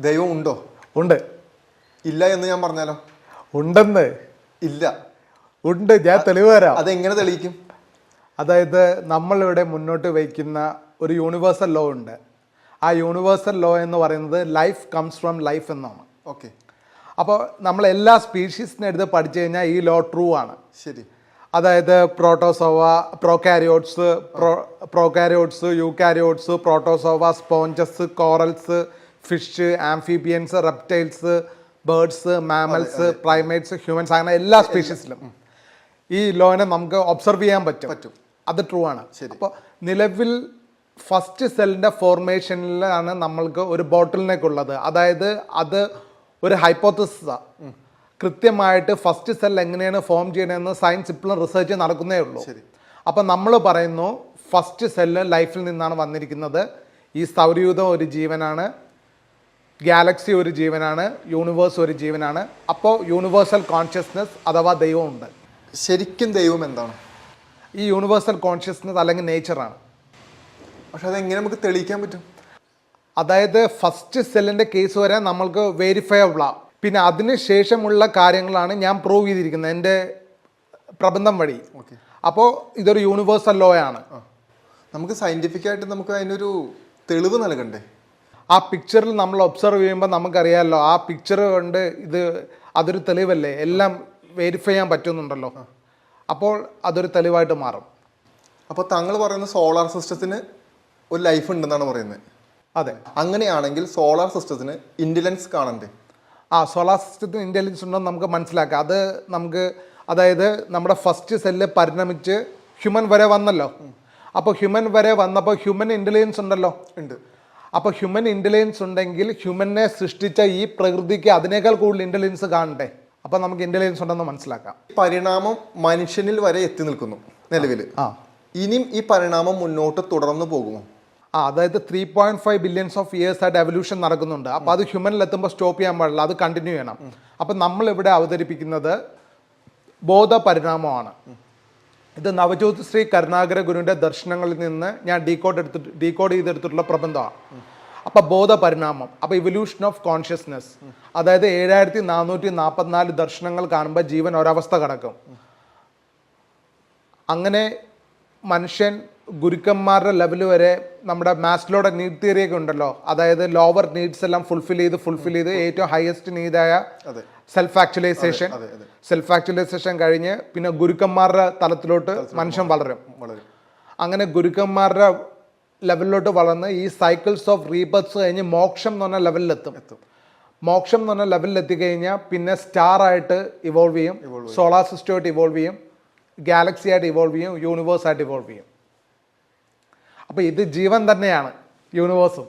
ദൈവം ഉണ്ടോ? ഉണ്ട്. ഇല്ല എന്ന് ഞാൻ പറഞ്ഞാലോ? ഉണ്ടെന്ന്. ഇല്ല. ഉണ്ട്. ഞാൻ തെളിവ് തരാം. അതെങ്ങനെ തെളിയിക്കും? അതായത് നമ്മളിവിടെ മുന്നോട്ട് വയ്ക്കുന്ന ഒരു യൂണിവേഴ്സൽ ലോ ഉണ്ട്. ആ യൂണിവേഴ്സൽ ലോ എന്ന് പറയുന്നത് ലൈഫ് കംസ് ഫ്രം ലൈഫ് എന്നാണ്. ഓക്കെ. അപ്പോൾ നമ്മൾ എല്ലാ സ്പീഷീസിനെ എടുത്ത് പഠിച്ചു കഴിഞ്ഞാൽ ഈ ലോ ട്രൂ ആണ്. ശരി. അതായത് protozoa, prokaryotes, eukaryotes, protozoa, sponges, corals, fish, amphibians, reptiles, birds, mammals, primates, humans, അങ്ങനെ എല്ലാ സ്പീഷീസിലും ഈ ലോനെ നമുക്ക് ഒബ്സർവ് ചെയ്യാൻ പറ്റും. അത് ട്രൂ ആണ്. അപ്പോൾ നിലവിൽ ഫസ്റ്റ് സെല്ലിൻ്റെ ഫോർമേഷനിലാണ് നമ്മൾക്ക് ഒരു ബോട്ടിൽ നെക്ക് ഉള്ളത്. അതായത് അത് ഒരു ഹൈപ്പോത്തസിസാണ്. കൃത്യമായിട്ട് ഫസ്റ്റ് സെൽ എങ്ങനെയാണ് ഫോം ചെയ്യണമെന്ന് സയൻസ് ഇപ്പോഴും റിസർച്ച് നടക്കുന്നേ ഉള്ളൂ. അപ്പം നമ്മൾ പറയുന്നു ഫസ്റ്റ് സെല്ല് ലൈഫിൽ നിന്നാണ് വന്നിരിക്കുന്നത്. ഈ സൗരയൂഥം ഒരു ജീവനാണ്, ഗാലക്സി ഒരു ജീവനാണ്, യൂണിവേഴ്സ് ഒരു ജീവനാണ്. അപ്പോൾ യൂണിവേഴ്സൽ കോൺഷ്യസ്നെസ് അഥവാ ദൈവമുണ്ട്. ശരിക്കും ദൈവം എന്താണ്? ഈ യൂണിവേഴ്സൽ കോൺഷ്യസ്നെസ് അല്ലെങ്കിൽ നേച്ചറാണ്. പക്ഷെ അതെങ്ങനെ നമുക്ക് തെളിയിക്കാൻ പറ്റും? അതായത് ഫസ്റ്റ് സെല്ലിൻ്റെ കേസ് വരെ നമ്മൾക്ക് വെരിഫയബിൾ ആണ്. പിന്നെ അതിന് ശേഷമുള്ള കാര്യങ്ങളാണ് ഞാൻ പ്രൂവ് ചെയ്തിരിക്കുന്നത് എൻ്റെ പ്രബന്ധം വഴി. അപ്പോൾ ഇതൊരു യൂണിവേഴ്സൽ ലോ ആണ്. നമുക്ക് സയൻറ്റിഫിക്കായിട്ട് നമുക്ക് അതിനൊരു തെളിവ് നൽകണ്ടേ? ആ പിക്ചറിൽ നമ്മൾ ഒബ്സർവ് ചെയ്യുമ്പോൾ നമുക്കറിയാമല്ലോ, ആ പിക്ചർ കൊണ്ട് അതൊരു തെളിവല്ലേ, എല്ലാം വെരിഫൈ ചെയ്യാൻ പറ്റുന്നുണ്ടല്ലോ. അപ്പോൾ അതൊരു തെളിവായിട്ട് മാറും. അപ്പോൾ താങ്കൾ പറയുന്ന സോളാർ സിസ്റ്റത്തിന് ഒരു ലൈഫ് ഉണ്ടെന്നാണ് പറയുന്നത്? അതെ. അങ്ങനെയാണെങ്കിൽ സോളാർ സിസ്റ്റത്തിന് ഇൻ്റലിജൻസ് കാണണ്ടേ? സോളാർ സിസ്റ്റത്തിന് ഇൻ്റലിജൻസ് ഉണ്ടെന്ന് നമുക്ക് മനസ്സിലാക്കാം. അത് നമുക്ക്, അതായത് നമ്മുടെ ഫസ്റ്റ് സെല്ല് പരിണമിച്ച് ഹ്യൂമൻ വരെ വന്നല്ലോ. അപ്പോൾ ഹ്യൂമൻ വരെ വന്നപ്പോൾ ഹ്യൂമൻ ഇൻ്റലിജൻസ് ഉണ്ടല്ലോ. ഉണ്ട്. അപ്പോൾ ഹ്യൂമൻ ഇൻ്റലിജൻസ് ഉണ്ടെങ്കിൽ ഹ്യൂമനെ സൃഷ്ടിച്ച ഈ പ്രകൃതിക്ക് അതിനേക്കാൾ കൂടുതൽ ഇൻ്റലിജൻസ് കാണണ്ടേ? അപ്പോൾ നമുക്ക് ഇൻ്റലിജൻസ് ഉണ്ടെന്ന് മനസ്സിലാക്കാം. പരിണാമം മനുഷ്യനിൽ വരെ എത്തി നിൽക്കുന്നു നിലവിൽ. ഇനിയും ഈ പരിണാമം മുന്നോട്ട് തുടർന്നു പോകുമോ? അതായത് 3.5 ബില്യൺസ് ഓഫ് ഇയേഴ്സ് ആയിട്ട് എവല്യൂഷൻ നടക്കുന്നുണ്ട്. അപ്പോൾ അത് ഹ്യൂമനിൽ എത്തുമ്പോൾ സ്റ്റോപ്പ് ചെയ്യാൻ പാടില്ല, അത് കണ്ടിന്യൂ ചെയ്യണം. അപ്പം നമ്മളിവിടെ അവതരിപ്പിക്കുന്നത് ബോധപരിണാമമാണ്. ഇത് നവജ്യോതി ശ്രീ കരുണാകര ഗുരുവിൻ്റെ ദർശനങ്ങളിൽ നിന്ന് ഞാൻ ഡീകോഡ് ചെയ്തെടുത്തിട്ടുള്ള പ്രബന്ധമാണ്. അപ്പോൾ ബോധപരിണാമം, അപ്പോൾ ഇവല്യൂഷൻ ഓഫ് കോൺഷ്യസ്നെസ്, അതായത് 7444 ദർശനങ്ങൾ കാണുമ്പോൾ ജീവൻ ഒരവസ്ഥ കിടക്കും. അങ്ങനെ മനുഷ്യൻ ഗുരുക്കന്മാരുടെ ലെവൽ വരെ നമ്മുടെ മാസ്ലോയുടെ നീഡ് തിയറിയൊക്കെ ഉണ്ടല്ലോ. അതായത് ലോവർ നീഡ്സ് എല്ലാം ഫുൾഫിൽ ചെയ്ത് ഏറ്റവും ഹയസ്റ്റ് നീഡായ സെൽഫ് ആക്ച്വലൈസേഷൻ കഴിഞ്ഞ് പിന്നെ ഗുരുക്കന്മാരുടെ തലത്തിലോട്ട് മനുഷ്യൻ വളരും. അങ്ങനെ ഗുരുക്കന്മാരുടെ ലെവലിലോട്ട് വളർന്ന് ഈ സൈക്കിൾസ് ഓഫ് റീബർത്ത് കഴിഞ്ഞ് മോക്ഷം എന്ന് പറഞ്ഞ ലെവലിലെത്തും. മോക്ഷം എന്ന് പറഞ്ഞ ലെവലിൽ എത്തിക്കഴിഞ്ഞാൽ പിന്നെ സ്റ്റാർ ആയിട്ട് ഇവോൾവ് ചെയ്യും, സോളാർ സിസ്റ്റമായിട്ട് ഇവോൾവ് ചെയ്യും, ഗാലക്സി ആയിട്ട് ഇവോൾവ് ചെയ്യും, യൂണിവേഴ്സ് ആയിട്ട് ഇവോൾവ് ചെയ്യും. അപ്പോൾ ഇത് ജീവൻ തന്നെയാണ്, യൂണിവേഴ്സും.